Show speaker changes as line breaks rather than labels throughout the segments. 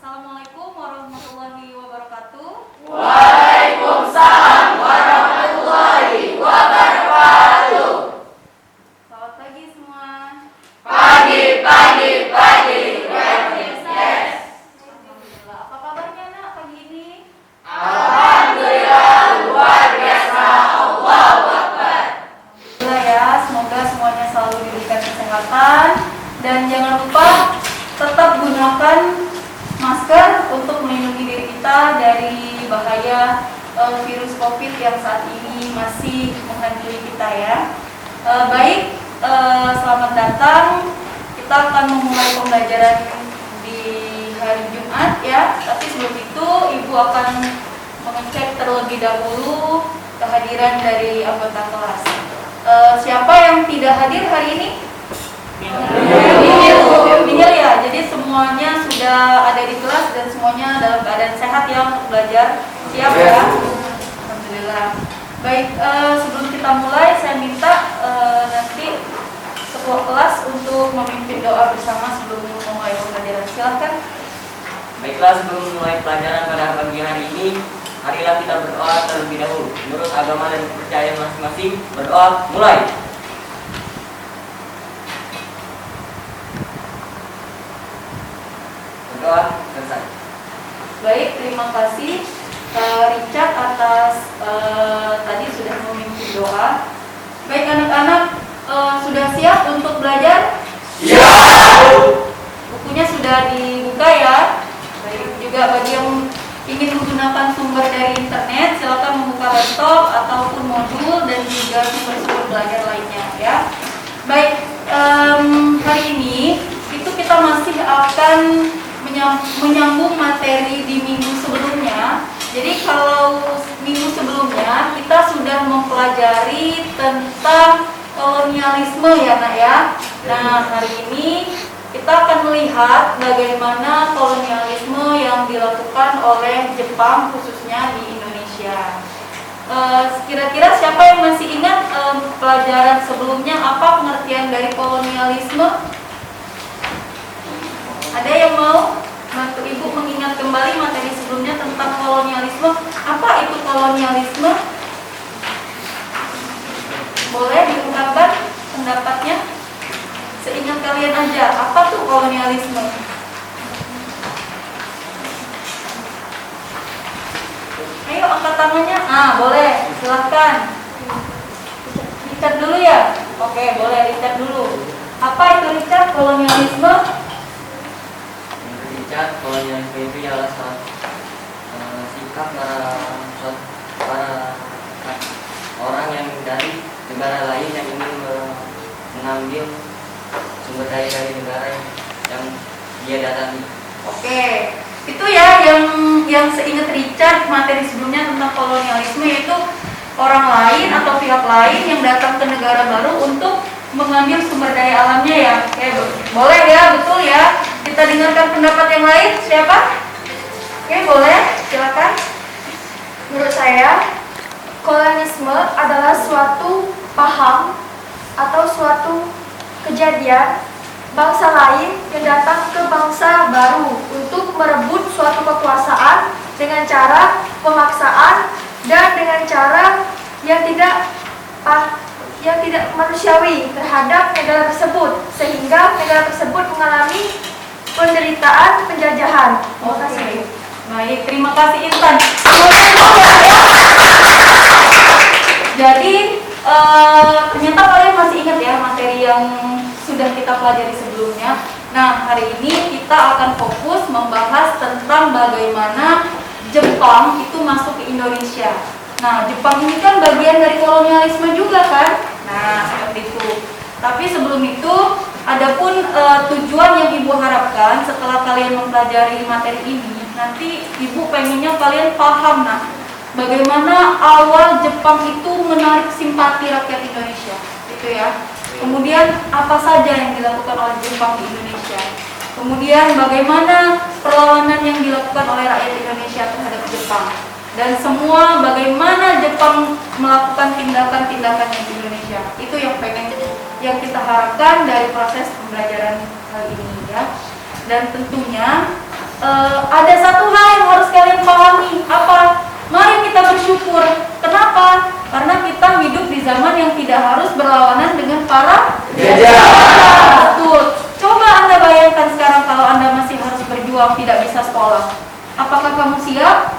Assalamualaikum warahmatullahi wabarakatuh.
Waalaikumsalam warahmatullahi wabarakatuh.
Selamat pagi semua.
Pagi. Yes.
Alhamdulillah. Apa kabarnya nak pagi ini?
Alhamdulillah luar biasa. Allahu Akbar.
Alhamdulillah ya. Semoga semuanya selalu diberikan kesehatan dan jangan lupa tetap gunakan masker untuk melindungi diri kita dari bahaya virus COVID yang saat ini masih menghantui kita ya. Selamat datang. Kita akan memulai pembelajaran di hari Jumat ya. Tapi sebelum itu Ibu akan mengecek terlebih dahulu kehadiran dari anggota kelas. Siapa yang tidak hadir hari ini? Minil ya. Jadi semuanya sudah ada di kelas dan semuanya dalam keadaan sehat ya untuk belajar. Siap ya? Alhamdulillah. Baik, sebelum kita mulai saya minta nanti ketua kelas untuk memimpin doa bersama sebelum memulai pembelajaran. Silakan.
Baiklah, sebelum mulai pelajaran pada pagi hari ini, marilah kita berdoa terlebih dahulu. Menurut agama dan kepercayaan masing-masing, berdoa mulai. Berdoa selesai.
Baik, terima kasih Richard atas tadi sudah memimpin doa. Baik anak-anak, sudah siap untuk belajar?
Ya.
Bukunya sudah dibuka ya. Baik, juga bagi yang ingin menggunakan sumber dari internet, silakan membuka laptop ataupun modul dan juga sumber-sumber belajar lainnya ya. Baik, hari ini itu kita masih akan menyambung materi di minggu sebelumnya. Jadi kalau minggu sebelumnya kita sudah mempelajari tentang kolonialisme ya nak ya. Nah hari ini kita akan melihat bagaimana kolonialisme yang dilakukan oleh Jepang khususnya di Indonesia. Kira-kira siapa yang masih ingat pelajaran sebelumnya apa pengertian dari kolonialisme? Ada yang mau bantu Ibu mengingat kembali materi sebelumnya tentang kolonialisme? Apa itu kolonialisme? Boleh diungkapkan pendapatnya? Seingat kalian aja, apa tuh kolonialisme? Ayo angkat tangannya. Boleh, silahkan. Richard dulu ya? Oke, boleh Richard dulu. Apa itu Richard, kolonialisme?
Richard, kolonialisme itu adalah sikap para orang yang dari negara lain yang ingin mengambil sumber daya dari negara yang dia datangi.
Oke, itu ya yang seingat Richard materi sebelumnya tentang kolonialisme, yaitu orang lain atau pihak lain yang datang ke negara baru untuk mengambil sumber daya alamnya ya. Oke, boleh ya, betul ya. Kita dengarkan pendapat yang lain, siapa? Oke, boleh, silakan.
Menurut saya, kolonialisme adalah suatu paham atau suatu kejadian bangsa lain yang datang ke bangsa baru untuk merebut suatu kekuasaan dengan cara pemaksaan dan dengan cara yang tidak manusiawi terhadap negara tersebut, sehingga negara tersebut mengalami penderitaan penjajahan. Terima kasih.
Baik, terima kasih Intan. Jadi ternyata kalian masih ingat ya materi yang sudah kita pelajari sebelumnya. Nah, hari ini kita akan fokus membahas tentang bagaimana Jepang itu masuk ke Indonesia. Nah, Jepang ini kan bagian dari kolonialisme juga kan? Nah, seperti itu. Tapi sebelum itu, adapun tujuan yang Ibu harapkan setelah kalian mempelajari materi ini, nanti Ibu pengennya kalian paham bagaimana awal Jepang itu menarik simpati rakyat Indonesia, gitu ya. Kemudian apa saja yang dilakukan oleh Jepang di Indonesia. Kemudian bagaimana perlawanan yang dilakukan oleh rakyat Indonesia terhadap Jepang. Dan semua bagaimana Jepang melakukan tindakan-tindakan di Indonesia. Itu yang kita harapkan dari proses pembelajaran kali ini ya. Dan tentunya ada satu hal yang harus kalian pahami. Apa? Mari kita bersyukur. Kenapa? Karena kita hidup di zaman yang tidak harus berlawanan dengan para
penjajah.
Betul. Coba Anda bayangkan sekarang kalau Anda masih harus berjuang, tidak bisa sekolah. Apakah kamu siap?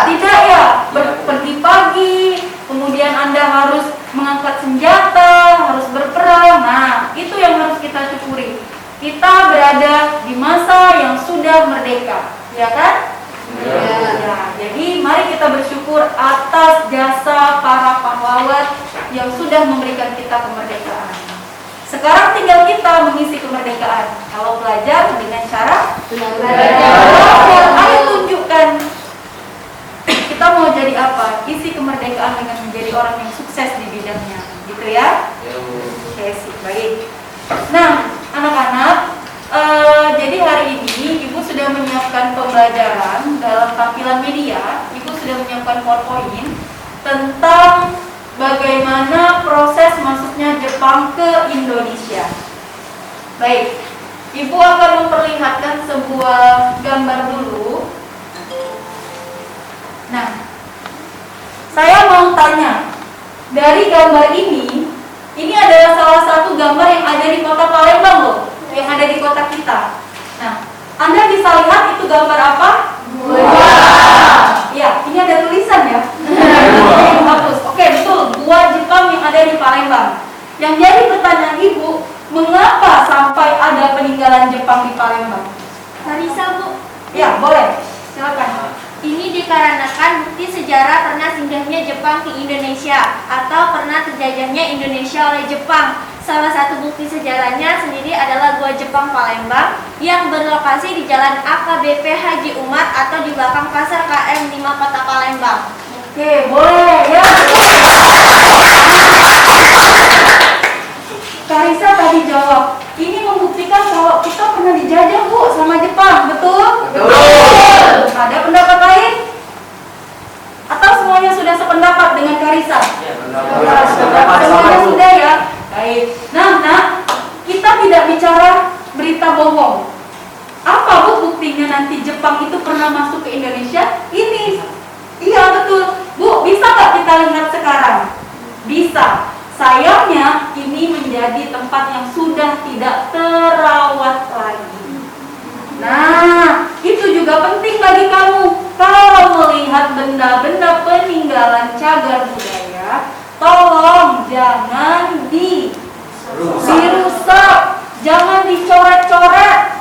Tidak ya. Pergi pagi, kemudian Anda harus mengangkat senjata, harus berperang. Nah, itu yang harus kita syukuri. Kita berada di masa yang sudah merdeka, ya kan? Ya, jadi mari kita bersyukur atas jasa para pahlawan yang sudah memberikan kita kemerdekaan. Sekarang tinggal kita mengisi kemerdekaan. Kalau belajar dengan cara belajar, ayo tunjukkan kita mau jadi apa. Isi kemerdekaan dengan menjadi orang yang sukses di bidangnya, gitu ya? Oke, sih, baik. Nah, anak-anak, jadi hari ini Ibu sudah menyiapkan pembelajaran dalam tampilan media. Ibu sudah menyiapkan PowerPoint tentang bagaimana proses masuknya Jepang ke Indonesia. Baik, Ibu akan memperlihatkan sebuah gambar dulu. Nah, saya mau tanya, dari gambar ini adalah salah satu gambar yang ada di kota Palembang loh, yang ada di kota kita. Nah, Anda bisa lihat itu gambar apa? Ya, ini ada tulisan ya. Bagus. Oke, betul. Gua Jepang yang ada di Palembang. Yang jadi pertanyaan Ibu, mengapa sampai ada peninggalan Jepang di Palembang?
Marisa, Bu.
Ya, boleh. Silakan.
Ini dikarenakan bukti sejarah pernah singgahnya Jepang ke Indonesia atau pernah terjajahnya Indonesia oleh Jepang. Salah satu bukti sejarahnya sendiri adalah Gua Jepang Palembang yang berlokasi di Jalan AKBP Haji Umar atau di belakang Pasar KM 5 Kota Palembang.
Oke, boleh ya. Karisa tadi jawab, ini membuktikan kalau kita pernah dijajah Bu sama Jepang, betul?
Betul.
Ada pendapat lain? Atau semuanya sudah sependapat dengan Karisa?
Ya,
Semuanya sudah ya? Baik. Nah, kita tidak bicara berita bohong. Apa Bu buktinya nanti Jepang itu pernah masuk ke Indonesia? Ini. Iya betul. Bu, bisa nggak kita lihat sekarang? Bisa. Sayangnya ini menjadi tempat yang sudah tidak terawat lagi. Nah, itu juga penting bagi kamu. Kalau melihat benda-benda peninggalan cagar budaya, tolong jangan dirusak, jangan dicoret-coret.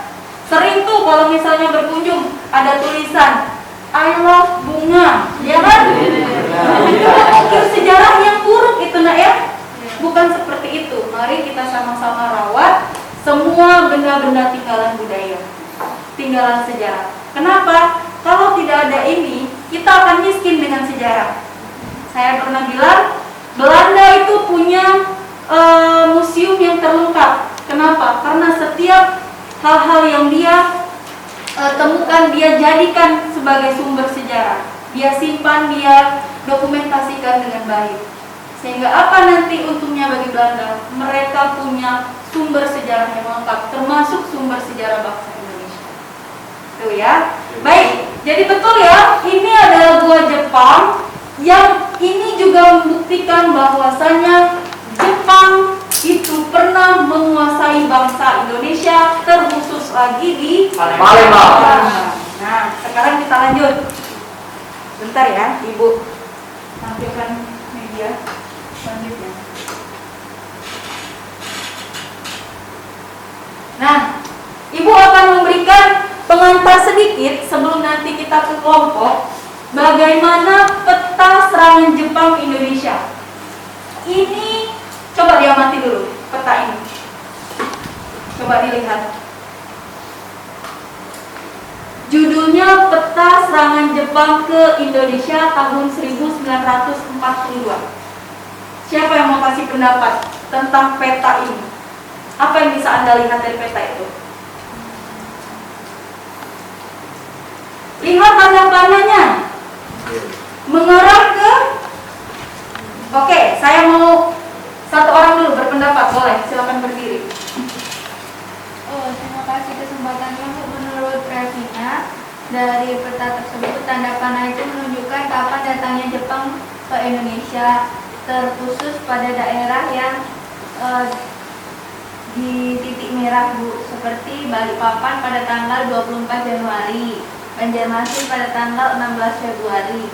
Sering tuh kalau misalnya berkunjung ada tulisan I love bunga, ya kan? Itu mungkin sejarah yang buruk itu nak ya. Bukan seperti itu. Mari kita sama-sama rawat semua benda-benda tinggalan budaya, tinggalan sejarah. Kenapa? Kalau tidak ada ini, kita akan miskin dengan sejarah. Saya pernah bilang, Belanda itu punya museum yang terlengkap. Kenapa? Karena setiap hal-hal yang dia temukan, dia jadikan sebagai sumber sejarah. Dia simpan, dia dokumentasikan dengan baik. Sehingga apa nanti untungnya bagi Belanda? Mereka punya sumber sejarah yang lengkap, termasuk sumber sejarah bangsa Indonesia. Tuh ya. Baik, jadi betul ya, ini adalah Gua Jepang yang ini juga membuktikan bahwasannya Jepang itu pernah menguasai bangsa Indonesia, terkhusus lagi di
Palembang.
Nah, sekarang kita lanjut. Bentar ya, Ibu tampilkan media selanjutnya. Nah, Ibu akan memberikan pengantar sedikit sebelum nanti kita ke kelompok bagaimana peta serangan Jepang ke Indonesia. Ini coba diamati dulu peta ini. Coba dilihat. Judulnya Peta Serangan Jepang ke Indonesia tahun 1942. Siapa yang mau kasih pendapat tentang peta ini? Apa yang bisa Anda lihat dari peta itu? Lihat tanda panahnya. Mengarah ke... Oke, saya mau satu orang dulu berpendapat. Boleh, silakan berdiri.
Oh, terima kasih kesempatannya. Menurut Revina, dari peta tersebut tanda panah itu menunjukkan kapan datangnya Jepang ke Indonesia, terkhusus pada daerah yang di titik merah Bu, seperti Balikpapan pada tanggal 24 Januari, Banjarmasin pada tanggal 16 Februari.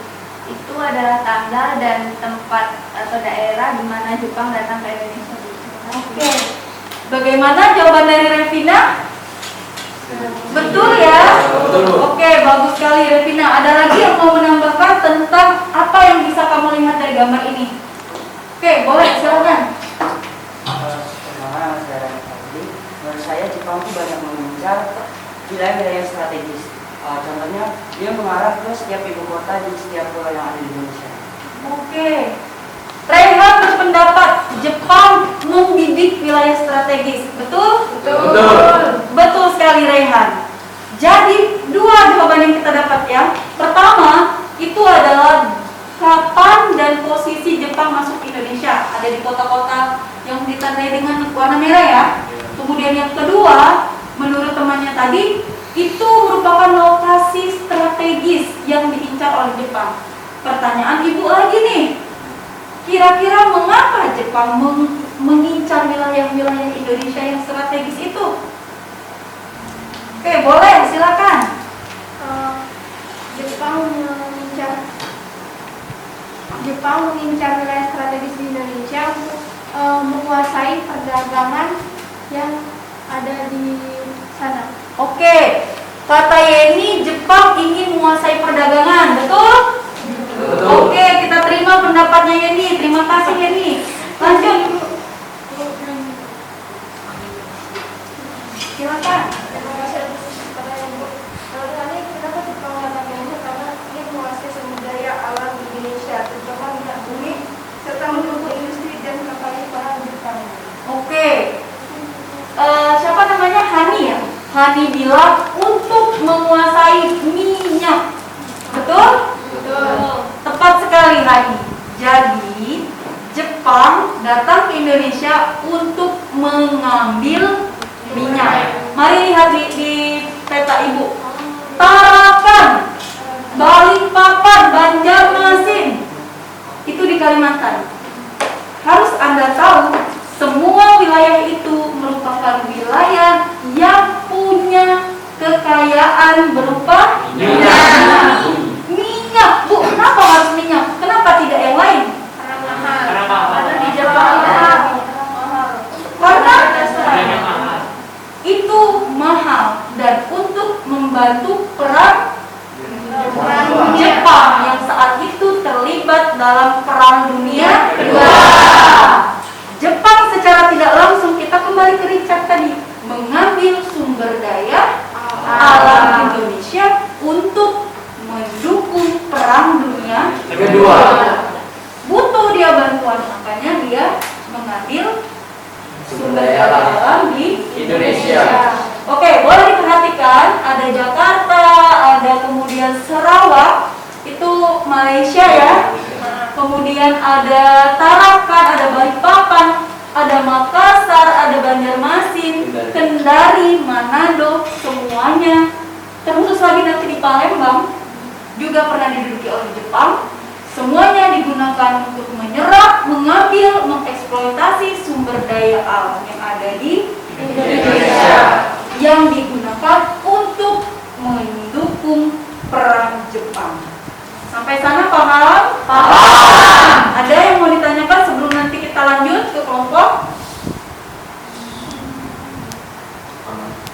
Itu adalah tanggal dan tempat atau daerah di mana Jepang datang ke Indonesia.
Oke. Bagaimana jawaban dari Revina? Betul ya?
Betul.
Oke, bagus sekali Revina. Ada lagi yang mau menambahkan tentang apa yang bisa kamu lihat dari gambar ini? Oke, boleh, silakan.
Menurut saya Jepang itu banyak mengincar wilayah-wilayah strategis. Contohnya dia mengarah ke setiap ibu kota di setiap pulau yang ada di Indonesia.
Oke. Rehan berpendapat Jepang membidik wilayah strategis. Betul?
Betul.
Betul sekali Rehan. Jadi dua jawaban yang kita dapat ya. Pertama, itu adalah kapan dan posisi Jepang masuk Indonesia. Ada di kota-kota yang ditandai dengan warna merah ya. Kemudian yang kedua, menurut temannya tadi, itu merupakan lokasi strategis yang diincar oleh Jepang. Pertanyaan ibu lagi nih, kira-kira mengapa Jepang mengincar wilayah-wilayah Indonesia yang strategis itu? Oke, boleh, silakan.
Jepang mengincar wilayah strategis di Indonesia untuk menguasai perdagangan yang ada di sana.
Oke, kata Yeni, Jepang ingin menguasai perdagangan, betul?
Betul.
Oke, kita terima pendapatnya Yeni. Terima kasih Yeni. Lanjut. Silakan.
Terima kasih atas pertanyaan Bu. Kalau kami kenapa Jepang datang ke Indonesia? Karena ingin menguasai sumber daya alam di Indonesia, terutama minyak bumi, serta mendukung industri dan kapal para Jepang.
Oke. Siapa namanya? Hani ya? Hani bilang untuk menguasai minyak. Betul?
Betul.
Tepat sekali Hani. Jadi Jepang datang ke Indonesia untuk mengambil minyak. Mari lihat di peta ibu. Tarakan, Balikpapan, Banjarmasin, itu di Kalimantan. Harus Anda tahu, semua wilayah itu merupakan wilayah yang punya kekayaan berupa
Minyak.
Minyak, Bu. Kenapa harus minyak? Kenapa tidak yang lain?
Karena mahal.
Karena mahal.
Karena di Jepang mahal.
Karena itu mahal dan untuk membantu perang Jepang yang saat itu terlibat dalam perang dunia kedua. Jepang secara tidak langsung, kita kembali ke Richard tadi, mengambil sumber daya alam Indonesia untuk mendukung perang dunia
Kedua.
Butuh dia bantuan, makanya dia mengambil
Sumber daya
alam di
Indonesia.
Oke, boleh diperhatikan ada Jakarta, ada kemudian Sarawak, itu Malaysia ya. Kemudian ada Tarakan, ada Balikpapan, ada Makassar, ada Banjarmasin, Kendari, Manado, semuanya. Terkhusus lagi nanti di Palembang juga pernah diduduki oleh Jepang. Semuanya digunakan untuk menyerap, mengambil, mengeksploitasi sumber daya alam yang ada di Indonesia yang digunakan untuk mendukung perang Jepang. Sampai sana paham? Paham. Ada yang mau ditanyakan sebelum nanti kita lanjut ke kelompok?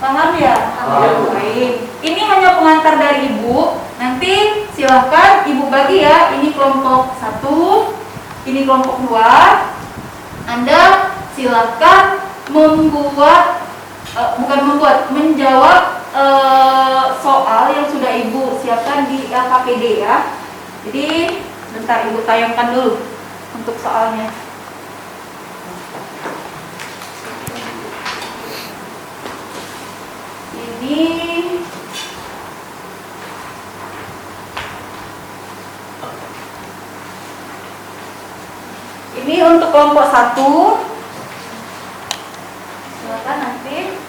Paham ya?
Paham.
Baik. Ini hanya pengantar dari Ibu. Nanti silahkan Ibu bagi ya. Ini kelompok 1, ini kelompok 2. Anda silahkan menjawab soal yang sudah Ibu siapkan di LKPD ya. Jadi bentar Ibu tayangkan dulu untuk soalnya. Ini untuk kelompok 1. Silakan nanti.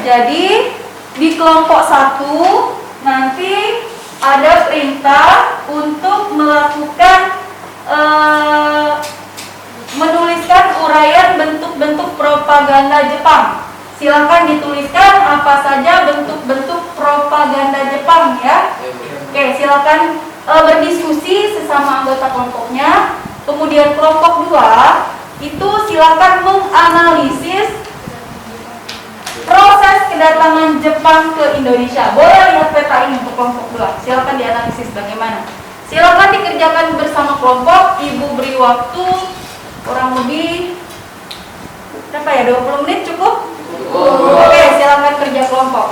jadi di kelompok 1 nanti ada perintah untuk melakukan menuliskan uraian bentuk-bentuk propaganda Jepang. Silakan dituliskan apa saja bentuk-bentuk propaganda Jepang ya. Oke, silakan berdiskusi sesama anggota kelompoknya. Kemudian kelompok 2 itu silakan menganalisis proses kedatangan Jepang ke Indonesia. Boleh lihat peta ini untuk kelompok 2. Silakan dianalisis bagaimana. Silakan dikerjakan bersama kelompok. Ibu beri waktu kurang lebih berapa ya? 20 menit cukup? Oke, silakan kerja kelompok.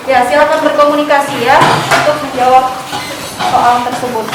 Ya, silakan berkomunikasi ya untuk menjawab soal tersebut.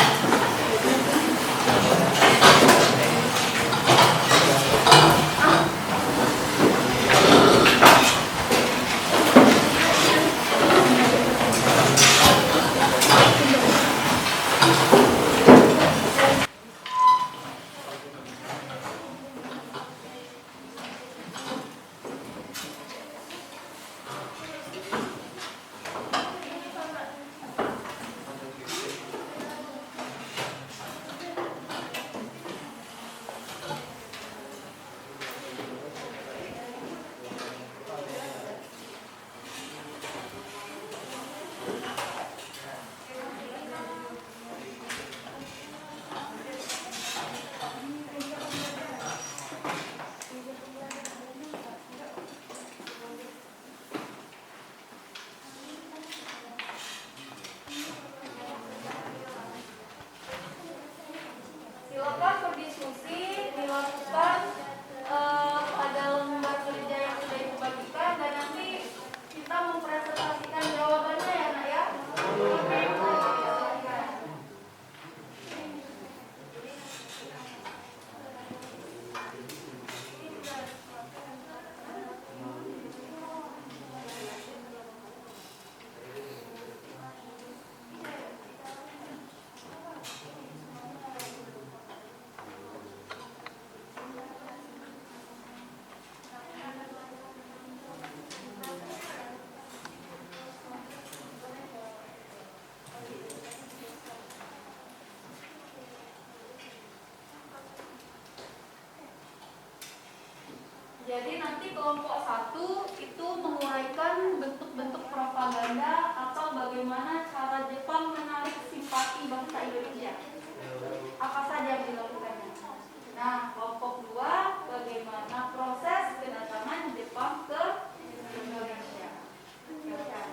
Silakan berdiskusi, dilakukan pada lembar kerja yang sudah Ibu bagikan dan nanti kita mempresentasikan jawabannya ya nak ya. Jadi nanti kelompok 1 itu menguraikan bentuk-bentuk propaganda atau bagaimana cara Jepang menarik simpati bangsa Indonesia. Apa saja yang dilakukannya. Nah, kelompok 2 bagaimana proses kedatangan Jepang ke Indonesia. Silakan.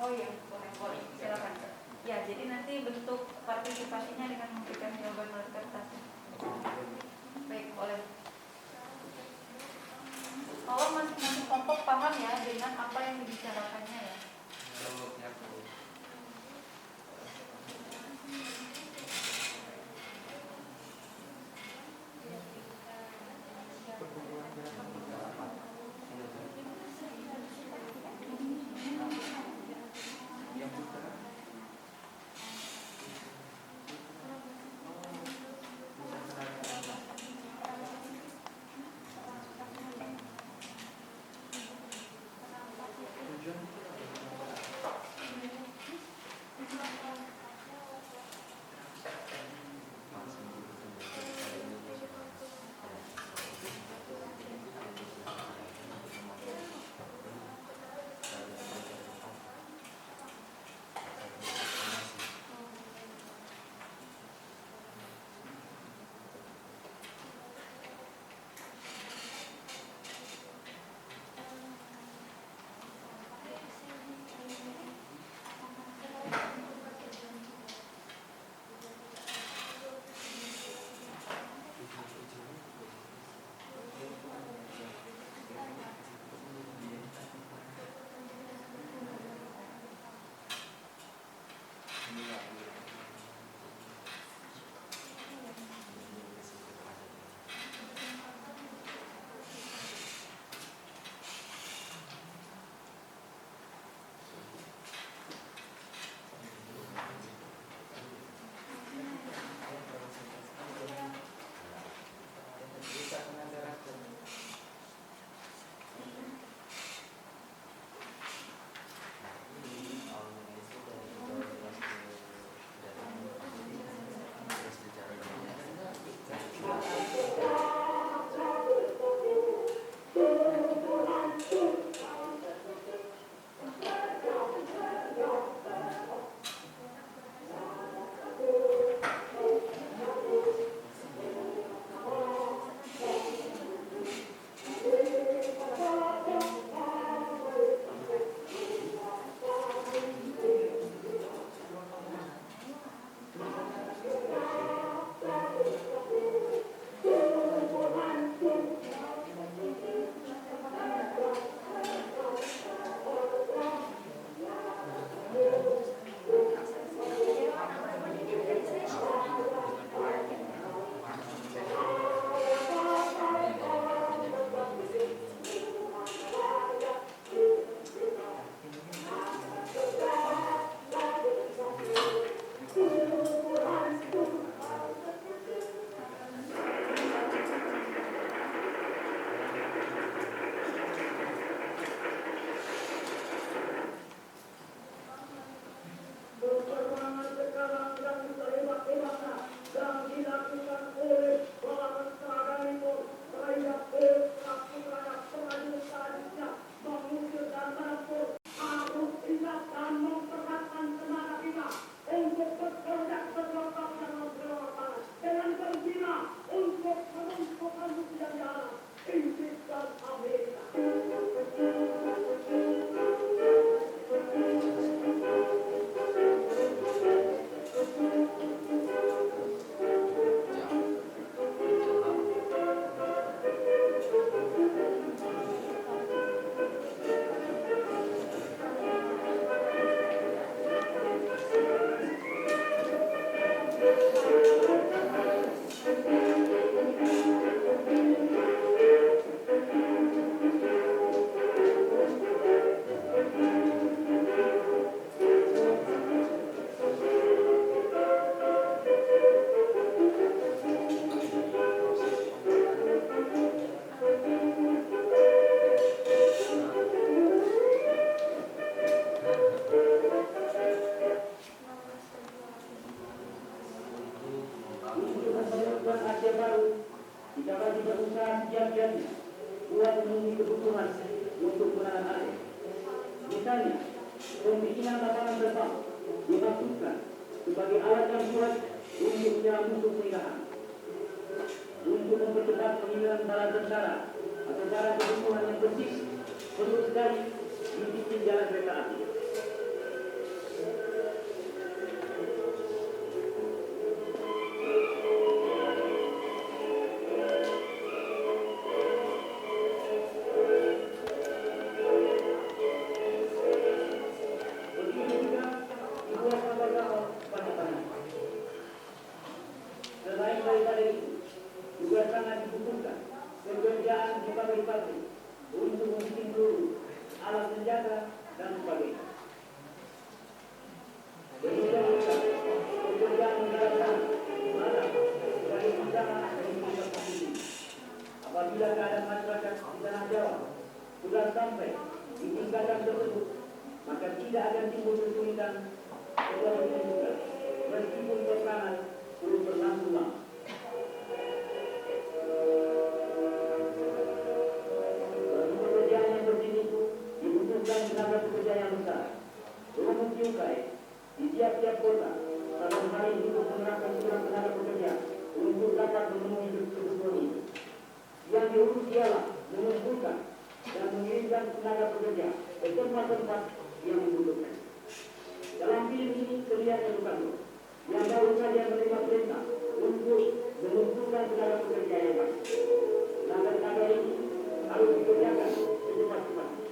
Oh iya, boleh. Silakan. Ya, jadi nanti bentuk partisipasinya dengan memberikan jawaban melalui kertas. Baik, boleh. Tolong masing-masing kelompok paham ya dengan apa yang dibicarakannya ya.
Misalnya, pembikinan lapangan terbang dimaksudkan sebagai alat yang kuat untuk menyerang musuh penghinaan, untuk mempercepat penginginan bala tentara atau bala kebutuhan yang persis perlu sekali di jalan kereta api. alat senjata, dan sebagainya. Demikian juga pekerjaan mendarat mana sebagai usaha dan posisi. Apabila keadaan masyarakat di tanah Jawa sudah sampai di tingkatan tersebut, maka tidak akan timbul kesulitan ekonomi juga, meskipun peperangan belum berlangsung lama. Bagi pekerjaan yang seperti itu dibutuhkan tenaga pekerja yang besar. Rumus Yukai di tiap-tiap kota dalam hal ini untuk menerapkan kurang tenaga pekerja untuk dapat memenuhi kebutuhan itu. Yang diurus ialah mengumpulkan dan mengirimkan tenaga pekerja ke tempat-tempat yang dibutuhkan. Dalam film ini terlihat Soekarno yang baru saja menerima perintah untuk mengumpulkan tenaga pekerja yang baik. Tenaga ini harus dikerjakan secepat-cepatnya.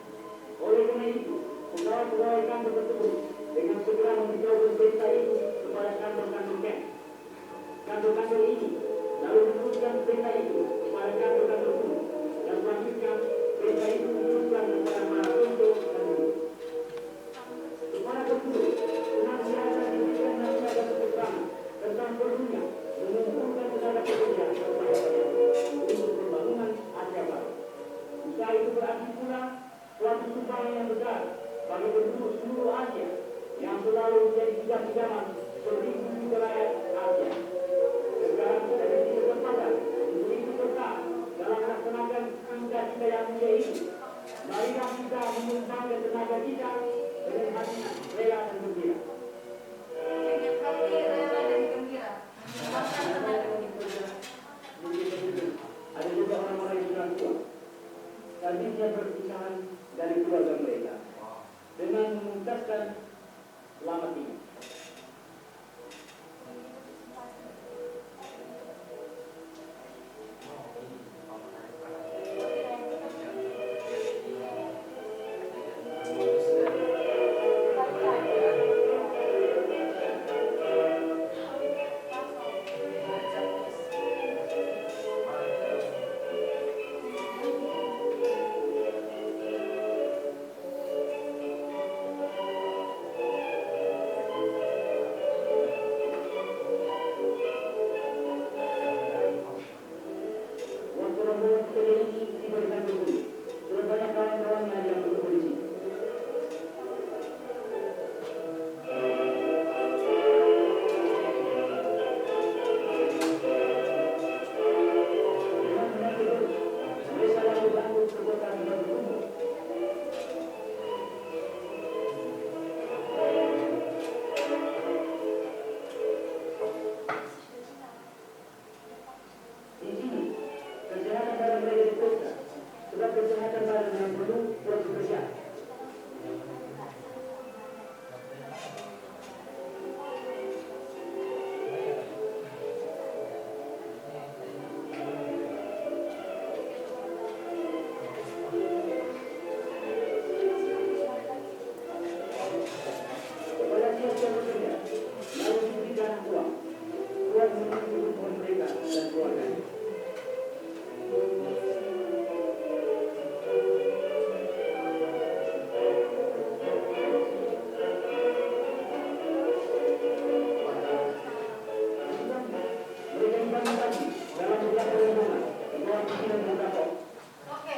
Oleh karena itu, pegawai-pegawai kantor tersebut dengan segera memberitahukan perintah itu kepada kantor-kantor camp. Kantor-kantor ini lalu meneruskan perintah itu kepada kantor-kantor umum dan selanjutnya perintah itu diteruskan kepada para untuk dan guru. Kepada guru, penasihat diberikan nasihat pertama tentang perlunya mengumpulkan tenaga pekerja untuk pembangunan Asia Baru. Usaha itu berarti pula suatu sumbangan yang besar bagi penduduk seluruh Asia yang selalu menjadi tiga-tigaman seribu rakyat Asia. Sekarang kita diberi kesempatan untuk ikut serta dalam melaksanakan cita-cita yang mulia ini. Marilah kita menyumbangkan tenaga kita dengan hati rela dan gembira.
Dengan hati rela dan gembira. Menyumbangkan tenaga kita.
Ada juga orang-orang yang sudah tua. Selanjutnya perpisahan dari keluarga mereka dengan mengucapkan selamat tinggal.
Oke,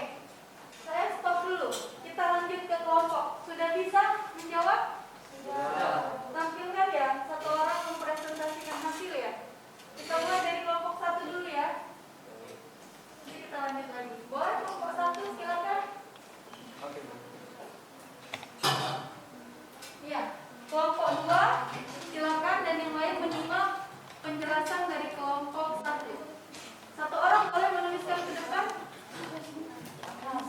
saya stop dulu. Kita lanjut ke kelompok. Sudah bisa menjawab? Sudah. Tampilkan ya, satu orang mempresentasikan hasil ya. Kita mulai dari kelompok 1 dulu ya. Nanti kita lanjut lagi. Boleh kelompok 1 silakan. Iya, kelompok 2 silakan dan yang lain menyimak penjelasan dari kelompok 1. Satu orang boleh menuliskan ke depan.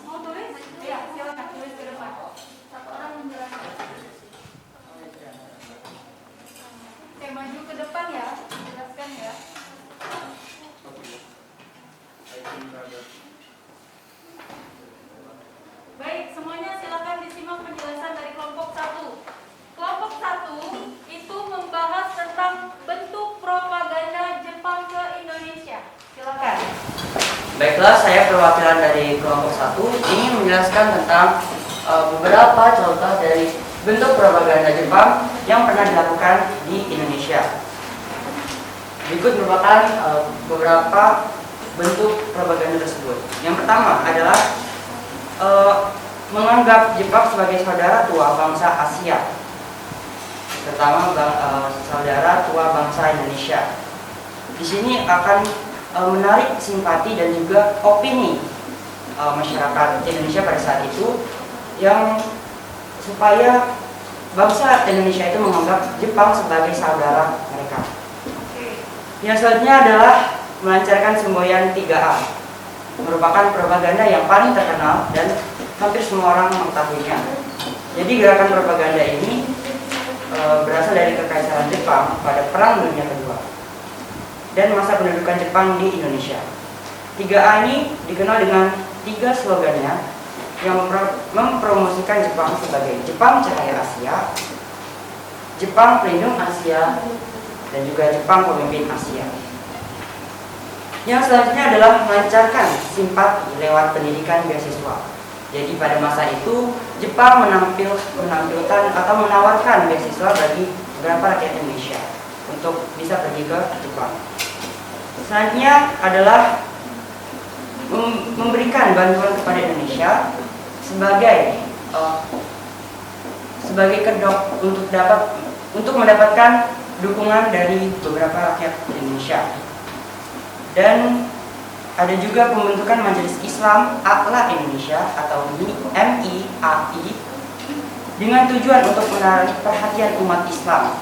Mau tulis? Iya, silakan tulis ke depan. Satu orang menjelaskan. Oke, maju ke depan ya, jelaskan ya. Baik, semuanya silakan disimak penjelasan dari kelompok 1. Kelompok 1 itu membahas tentang bentuk propaganda Jepang ke Indonesia. Silakan.
Baiklah, saya perwakilan dari kelompok 1 ingin menjelaskan tentang beberapa contoh dari bentuk propaganda Jepang yang pernah dilakukan di Indonesia. Berikut merupakan beberapa bentuk propaganda tersebut. Yang pertama adalah menganggap Jepang sebagai saudara tua bangsa Asia, terutama saudara tua bangsa Indonesia. Di sini akan menarik simpati dan juga opini masyarakat Indonesia pada saat itu, yang supaya bangsa Indonesia itu menganggap Jepang sebagai saudara mereka. Yang selanjutnya adalah melancarkan semboyan 3A, merupakan propaganda yang paling terkenal dan hampir semua orang mengetahuinya. Jadi gerakan propaganda ini berasal dari kekaisaran Jepang pada Perang Dunia Kedua dan masa pendudukan Jepang di Indonesia. 3A ini dikenal dengan 3 slogannya yang mempromosikan Jepang sebagai Jepang Cahaya Asia, Jepang Pelindung Asia, dan juga Jepang Pemimpin Asia. Yang selanjutnya adalah melancarkan simpati lewat pendidikan beasiswa. Jadi pada masa itu Jepang menampilkan atau menawarkan beasiswa bagi beberapa rakyat Indonesia untuk bisa pergi ke Jepang. Selanjutnya adalah memberikan bantuan kepada Indonesia sebagai kedok untuk mendapatkan dukungan dari beberapa rakyat Indonesia. Dan ada juga pembentukan Majelis Islam Akhlak Indonesia atau MIAI dengan tujuan untuk menarik perhatian umat Islam,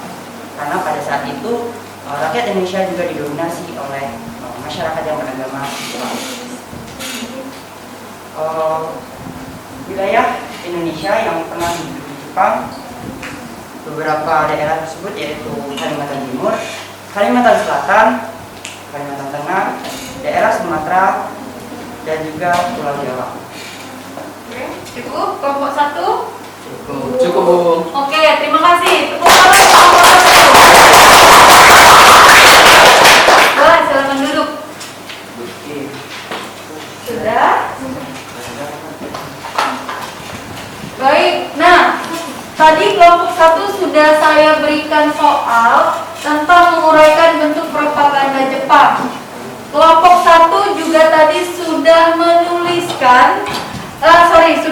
karena pada saat itu rakyat Indonesia juga didominasi oleh masyarakat yang beragama Islam. Wilayah Indonesia yang pernah diduduki Jepang, beberapa daerah tersebut yaitu Kalimantan Timur, Kalimantan Selatan, Kalimantan Tengah, daerah Sumatera, dan juga Pulau Jawa.
Oke, cukup kelompok 1?
Cukup.
Oke, terima kasih. Tepuk tangan kelompok 1. Boleh, silakan duduk. Sudah? Baik, nah tadi kelompok 1 sudah saya berikan soal tentang menguraikan bentuk propaganda Jepang. Kelompok 1 juga tadi sudah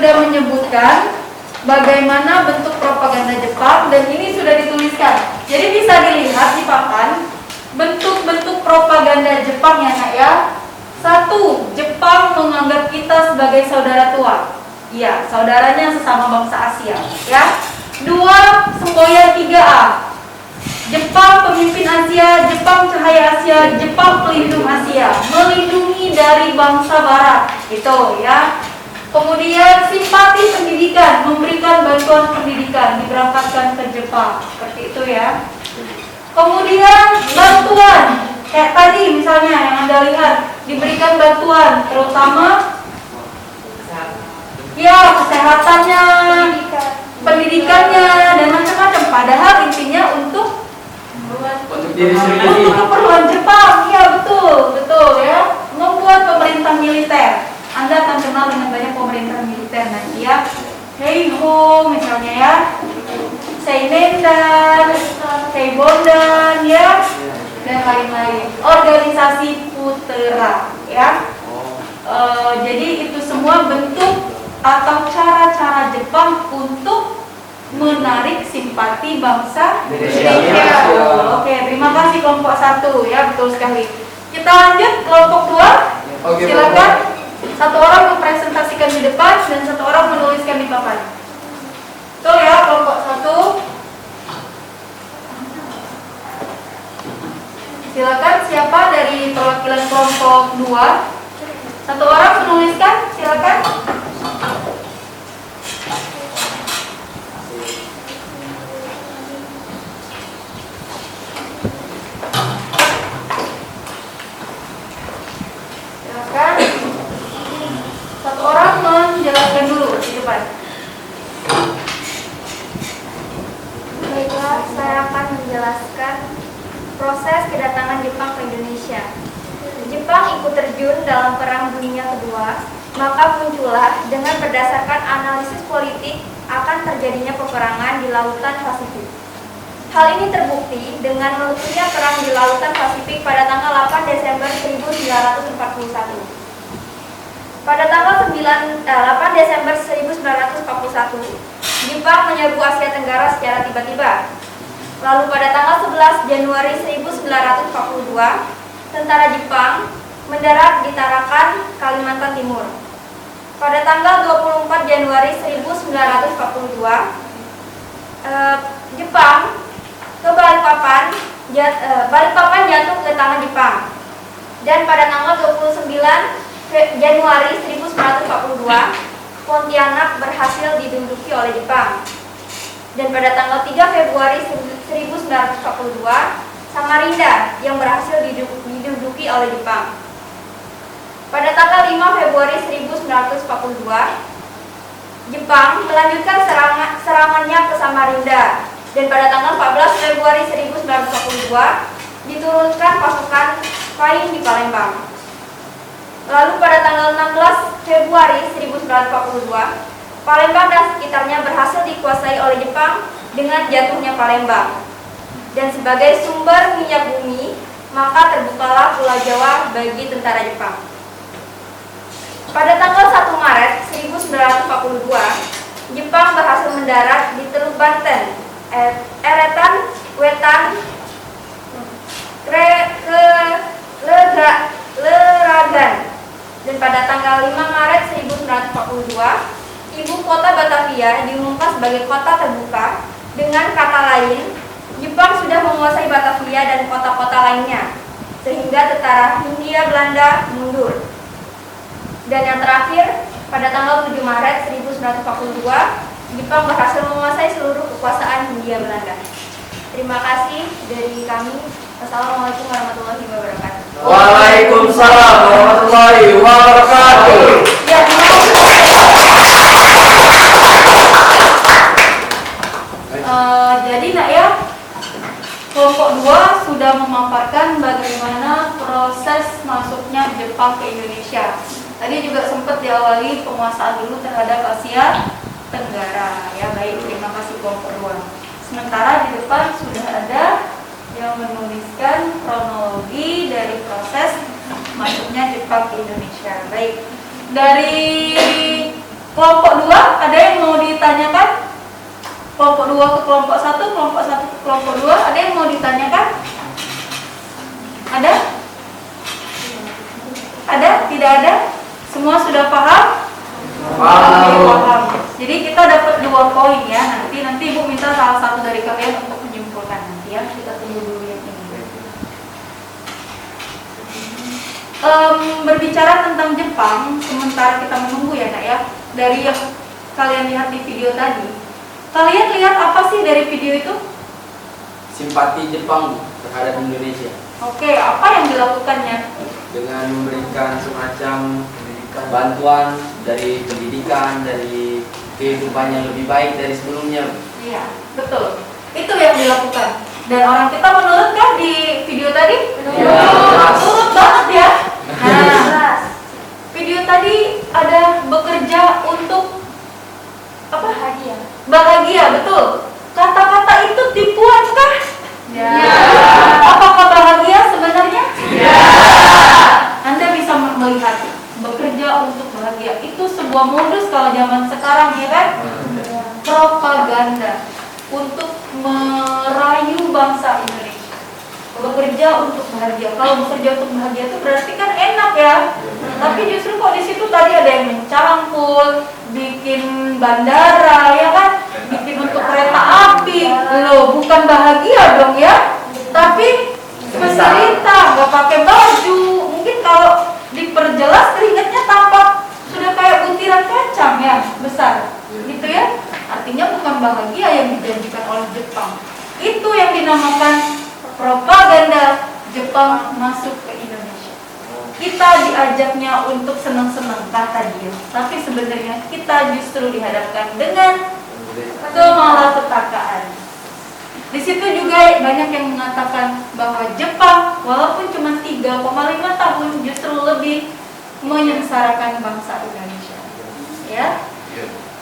sudah menyebutkan bagaimana bentuk propaganda Jepang, dan ini sudah dituliskan. Jadi bisa dilihat di papan bentuk-bentuk propaganda Jepang ya nak ya. 1. Jepang menganggap kita sebagai saudara tua. Iya, saudaranya sesama bangsa Asia ya. 2. Semboyan 3A. Jepang Pemimpin Asia, Jepang Cahaya Asia, Jepang Pelindung Asia, melindungi dari bangsa Barat, gitu ya. Kemudian simpati pendidikan, memberikan bantuan pendidikan, diberangkatkan ke Jepang, seperti itu ya. Kemudian bantuan, kayak tadi misalnya yang Anda lihat, diberikan bantuan, terutama ya kesehatannya, pendidikannya, dan macam-macam. Padahal intinya untuk
diri sendiri.
untuk keperluan Jepang, iya betul ya. Membuat pemerintah militer. Anda akan kenal dengan banyak pemerintah militer nanti ya. Heiho misalnya ya, Seinendan, Heibondan ya, dan lain-lain. Organisasi Putera ya. Jadi itu semua bentuk atau cara-cara Jepang untuk menarik simpati bangsa Indonesia. Oke, terima kasih kelompok 1 ya, betul sekali. Kita lanjut kelompok 2.
Oke,
silakan. Satu orang mempresentasikan di depan dan satu orang menuliskan di papan. Betul ya, kelompok 1. Silakan, siapa dari perwakilan kelompok 2? Satu orang menuliskan, silakan. Silakan. Satu orang menjelaskan dulu di depan.
Baiklah, saya akan menjelaskan proses kedatangan Jepang ke Indonesia. Jepang ikut terjun dalam Perang Dunia Kedua Maka muncullah dengan berdasarkan analisis politik akan terjadinya peperangan di lautan Pasifik. Hal ini terbukti dengan meletusnya perang di lautan Pasifik pada tanggal 8 Desember 1941. Pada tanggal 8 Desember 1941, Jepang menyerbu Asia Tenggara secara tiba-tiba. Lalu pada tanggal 11 Januari 1942, tentara Jepang mendarat di Tarakan, Kalimantan Timur. Pada tanggal 24 Januari 1942, Jepang ke Balikpapan, Balikpapan jatuh ke tangan Jepang. Dan pada tanggal 29 Januari 1942, Pontianak berhasil diduduki oleh Jepang. Dan pada tanggal 3 Februari 1942, Samarinda yang berhasil diduduki oleh Jepang. Pada tanggal 5 Februari 1942, Jepang melanjutkan serangannya ke Samarinda. Dan pada tanggal 14 Februari 1942, diturunkan pasukan Pain di Palembang. Lalu pada tanggal 16 Februari 1942, Palembang dan sekitarnya berhasil dikuasai oleh Jepang dengan jatuhnya Palembang. Dan sebagai sumber minyak bumi, maka terbukalah Pulau Jawa bagi tentara Jepang. Pada tanggal 1 Maret 1942, Jepang berhasil mendarat di Teluk Banten, Eretan, Wetan, Leragan. Dan pada tanggal 5 Maret 1942, ibu kota Batavia diumumkan sebagai kota terbuka. Dengan kata lain, Jepang sudah menguasai Batavia dan kota-kota lainnya, sehingga tentara Hindia Belanda mundur. Dan yang terakhir, pada tanggal 7 Maret 1942, Jepang berhasil menguasai seluruh kekuasaan Hindia Belanda. Terima kasih dari kami. Wassalamualaikum warahmatullahi wabarakatuh.
Waalaikumsalam warahmatullahi wabarakatuh.
Ya, terima kasih. Jadi nak ya, kelompok 2 sudah memaparkan bagaimana proses masuknya Jepang ke Indonesia. Tadi juga sempat diawali penguasaan dulu terhadap Asia Tenggara. Ya baik, terima kasih kelompok 2. Sementara di depan sudah ada yang menuliskan kronologi dari proses masuknya Jepang ke Indonesia. Baik, dari kelompok 2 ada yang mau ditanyakan? Kelompok 2 ke kelompok 1, kelompok 1 ke kelompok 2, ada yang mau ditanyakan? Ada? Ada? Tidak ada? Semua sudah paham? Paham. Jadi kita dapat 2 poin ya. Nanti Ibu minta salah satu dari kalian untuk menyimpulkan nanti ya. Kita tunggu dulu yang ini. Berbicara tentang Jepang, sementara kita menunggu ya nak ya. Dari yang kalian lihat di video tadi, kalian lihat apa sih dari video itu?
Simpati Jepang terhadap Indonesia
Oke, apa yang dilakukannya?
dengan memberikan semacam bantuan dari pendidikan, dari kehidupan yang lebih baik dari sebelumnya.
Iya, betul. Itu yang dilakukan. Dan orang kita menurut kan di video tadi? Menurut banget ya. Nah, video tadi ada bekerja untuk apa? Bahagia, betul. Kata-kata itu tipuan kah? Ya. Apakah bahagia sebenarnya? Ya. Anda bisa melihat bekerja untuk bahagia itu sebuah modus kalau zaman sekarang ya kan? Propaganda untuk merayu bangsa Indonesia. Bekerja untuk bahagia. Kalau bekerja untuk bahagia itu berarti kan enak ya. Tapi justru kok di situ tadi ada yang mencangkul, bikin bandara ya kan? Bikin untuk kereta api. Loh, bukan bahagia dong ya. Tapi menderita, nggak pakai baju. Mungkin kalau diperjelas keringatnya tampak sudah kayak butiran kacang ya, besar. Gitu ya. Artinya bukan bahagia yang dijanjikan oleh Jepang. Itu yang dinamakan propaganda Jepang masuk ke Indonesia. Kita diajaknya untuk senang-senang kata dia, tapi sebenarnya kita justru dihadapkan dengan kemalapetakaan. Di situ juga banyak yang mengatakan bahwa Jepang walaupun cuma 3,5 tahun justru lebih menyengsarakan bangsa Indonesia. Ya.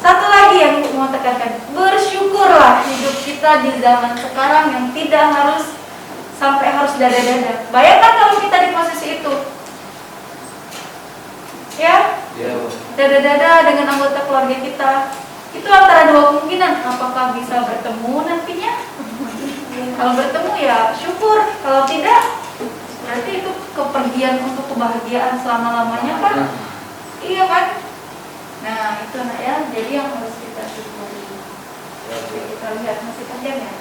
Satu lagi yang mau tekankan, bersyukurlah hidup kita di zaman sekarang yang tidak harus sampai harus dada-dada. Bayangkan kalau kita di posisi itu, ya, dada-dada dengan anggota keluarga kita, itu antara dua kemungkinan, apakah bisa bertemu nantinya? Kalau bertemu ya syukur, kalau tidak, berarti itu kepergian untuk kebahagiaan selama-lamanya kan? Iya kan? Nah itu nak ya, jadi yang harus kita syukuri. Oke, kita lihat masih panjang ya.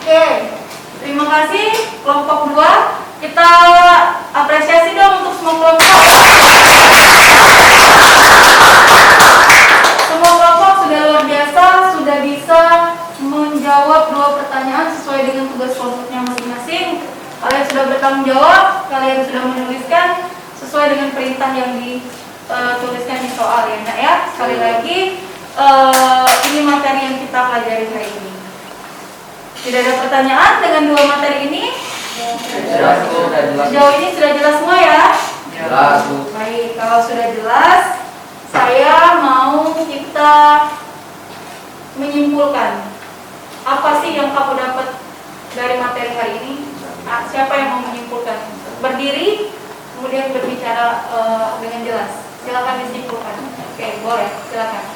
Oke, terima kasih kelompok 2. Kita apresiasi dong untuk semua kelompok. Semua kelompok sudah luar biasa, sudah bisa menjawab 2 pertanyaan sesuai dengan tugas kelompoknya masing-masing. Kalian sudah bertanggung jawab, kalian sudah menuliskan sesuai dengan perintah yang dituliskan di soal ya, Nak ya. Sekali lagi, ini materi yang kita pelajari hari ini. Tidak ada pertanyaan dengan 2 materi ini?
Jelas, sudah jelas.
Sejauh ini sudah jelas semua ya?
Jelas.
Baik, kalau sudah jelas, saya mau kita menyimpulkan apa sih yang kamu dapat dari materi hari ini. Siapa yang mau menyimpulkan? Berdiri, kemudian berbicara dengan jelas. Silakan disimpulkan. Oke, boleh, silakan.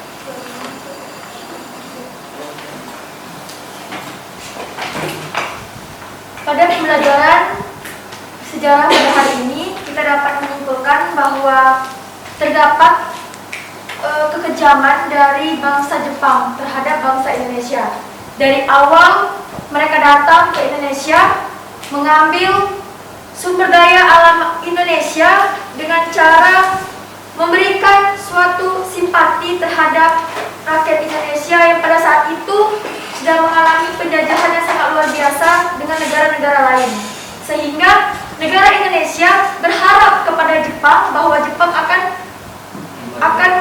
Pada pembelajaran sejarah pada hari ini, kita dapat menyimpulkan bahwa terdapat kekejaman dari bangsa Jepang terhadap bangsa Indonesia. Dari awal mereka datang ke Indonesia, mengambil sumber daya alam Indonesia dengan cara memberikan suatu simpati terhadap rakyat Indonesia yang pada saat itu sedang mengalami penjajahan yang sangat luar biasa dengan negara-negara lain. Sehingga negara Indonesia berharap kepada Jepang bahwa Jepang akan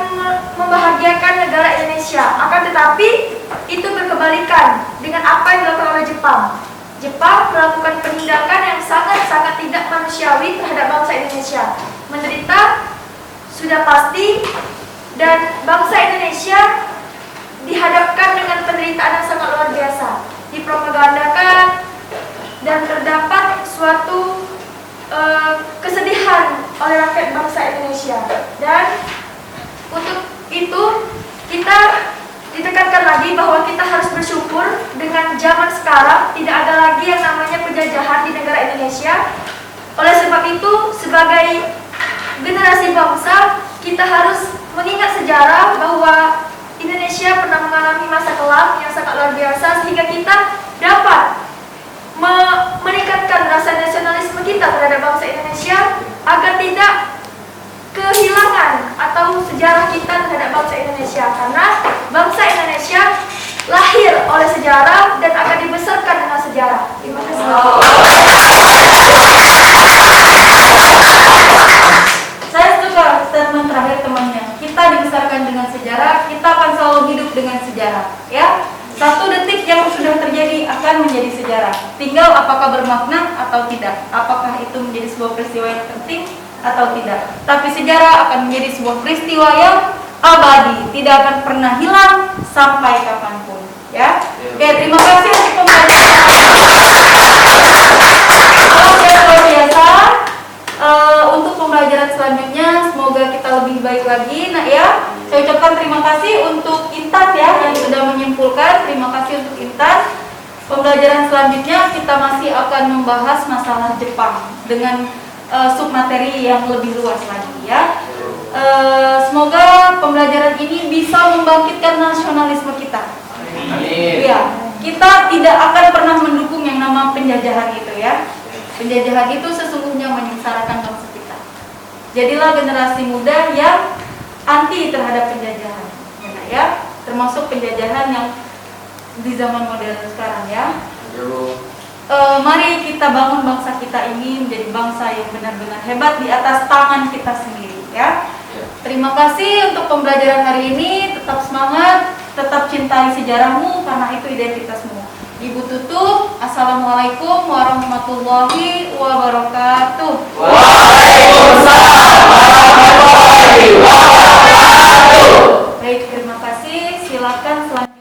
membahagiakan negara Indonesia. Akan tetapi itu berkebalikan dengan apa yang dilakukan oleh Jepang. Jepang melakukan penindakan yang sangat-sangat tidak manusiawi terhadap bangsa Indonesia. Menderita sudah pasti, dan bangsa Indonesia dihadapkan dengan penderitaan yang sangat luar biasa, dipropagandakan, dan terdapat suatu kesedihan oleh rakyat bangsa Indonesia. Dan untuk itu kita ditekankan lagi bahwa kita harus bersyukur dengan zaman sekarang tidak ada lagi yang namanya penjajahan di negara Indonesia. Oleh sebab itu, sebagai generasi bangsa, kita harus mengingat sejarah bahwa Indonesia pernah mengalami masa kelam yang sangat luar biasa, sehingga kita dapat meningkatkan rasa nasionalisme kita terhadap bangsa Indonesia agar tidak kehilangan atau sejarah kita terhadap bangsa Indonesia, karena bangsa Indonesia lahir oleh sejarah dan akan dibesarkan dengan sejarah. Terima kasih.
Saya suka statement terakhir temannya. Kita dibesarkan dengan sejarah, kita akan selalu hidup dengan sejarah. Ya, 1 detik yang sudah terjadi akan menjadi sejarah. Tinggal apakah bermakna atau tidak. Apakah itu menjadi sebuah peristiwa yang penting atau tidak. Tapi sejarah akan menjadi sebuah peristiwa yang abadi, tidak akan pernah hilang sampai kapanpun. Ya. Oke, terima kasih untuk pembelajaran. Luar biasa. Untuk pembelajaran selanjutnya semoga kita lebih baik lagi. Nah ya, saya ucapkan terima kasih untuk Intan ya yang sudah menyimpulkan. Terima kasih untuk Intan. Pembelajaran selanjutnya kita masih akan membahas masalah Jepang dengan submateri yang lebih luas lagi ya. Semoga pembelajaran ini bisa membangkitkan nasionalisme kita.
Amin.
Iya, kita tidak akan pernah mendukung yang nama penjajahan itu ya. Penjajahan itu sesungguhnya menyengsarakan bangsa kita. Jadilah generasi muda yang anti terhadap penjajahan, ya, termasuk penjajahan yang di zaman modern sekarang ya.
Yo.
Mari kita bangun bangsa kita ini menjadi bangsa yang benar-benar hebat di atas tangan kita sendiri, ya. Terima kasih untuk pembelajaran hari ini. Tetap semangat, tetap cintai sejarahmu karena itu identitasmu. Ibu tutup. Assalamualaikum warahmatullahi wabarakatuh.
Waalaikumsalam warahmatullahi wabarakatuh.
Baik, terima kasih. Silakan selanjutnya.